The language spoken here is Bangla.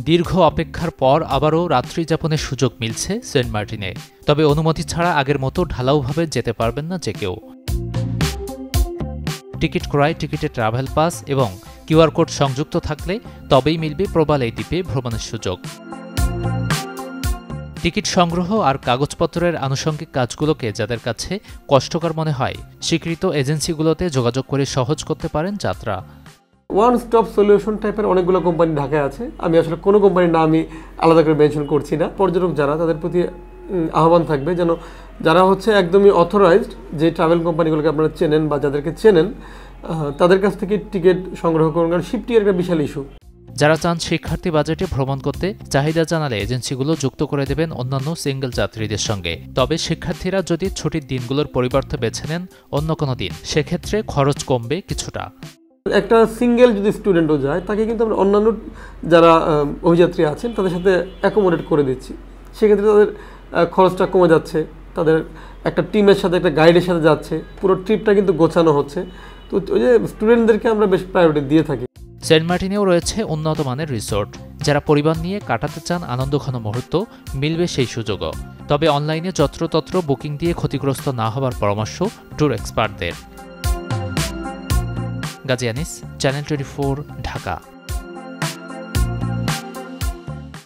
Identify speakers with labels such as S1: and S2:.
S1: দীর্ঘ অপেক্ষার পর আবারও রাত্রি যাপনের সুযোগ মিলছে সেন্ট মার্টিনে। তবে অনুমতি ছাড়া আগের মতো ঢালাওভাবে যেতে পারবেন না যে কেউ। টিকিট ক্রয়, টিকিটে ট্রাভেল পাস এবং কিউআর কোড সংযুক্ত থাকলে তবেই মিলবে প্রবাল এই দ্বীপে ভ্রমণের সুযোগ। টিকিট সংগ্রহ আর কাগজপত্রের আনুষঙ্গিক কাজগুলোকে যাদের কাছে কষ্টকর মনে হয়, স্বীকৃত এজেন্সিগুলোতে যোগাযোগ করে সহজ করতে পারেন যাত্রা।
S2: ওয়ান স্টপ সলিউশন টাইপের অনেকগুলো কোম্পানি ঢাকায় আছে। আমি আসলে কোনো কোম্পানির নাম আমি আলাদা করে মেনশন করছি না। পর্যটক যারা, তাদের প্রতি আহ্বান থাকবে যেন যারা হচ্ছে একদমই অথরাইজড, যে ট্রাভেল কোম্পানিগুলোকে আপনারা চেনেন বা যাদেরকে চেনেন, তাদের কাছ থেকে টিকিট সংগ্রহ করুন, কারণ শিপটি একটা বিশাল ইস্যু।
S1: যারা চান শিক্ষার্থী বাজেটে ভ্রমণ করতে, চাহিদা জানালে এজেন্সিগুলো যুক্ত করে দেবেন অন্যান্য সিঙ্গেল যাত্রীদের সঙ্গে। তবে শিক্ষার্থীরা যদি ছুটির দিনগুলোর পরিবর্তে বেছে নেন অন্য কোনো দিন, সেক্ষেত্রে খরচ কমবে কিছুটা।
S2: একটা সিঙ্গেল যদি স্টুডেন্টও যায়, তাকে কিন্তু আমরা অন্যান্য যারা অভিযাত্রী আছেন তাদের সাথে অ্যাকোমোডেট করে দিচ্ছি। সেক্ষেত্রে তাদের খরচটা কমে যাচ্ছে, তাদের একটা টিমের সাথে, একটা গাইডের সাথে যাচ্ছে, পুরো ট্রিপটা কিন্তু গোছানো হচ্ছে। তো ওই যে স্টুডেন্টদেরকে আমরা বেশ প্রায়োরিটি দিয়ে থাকি।
S1: সেন্ট মার্টিনেও রয়েছে উন্নত মানের রিসোর্ট। যারা পরিবার নিয়ে কাটাতে চান আনন্দঘন মুহূর্ত, মিলবে সেই সুযোগও। তবে অনলাইনে যত্রতত্র বুকিং দিয়ে ক্ষতিগ্রস্ত না হওয়ার পরামর্শ ট্যুর এক্সপার্টদের। গাজী আনিস, চ্যানেল 24, ঢাকা।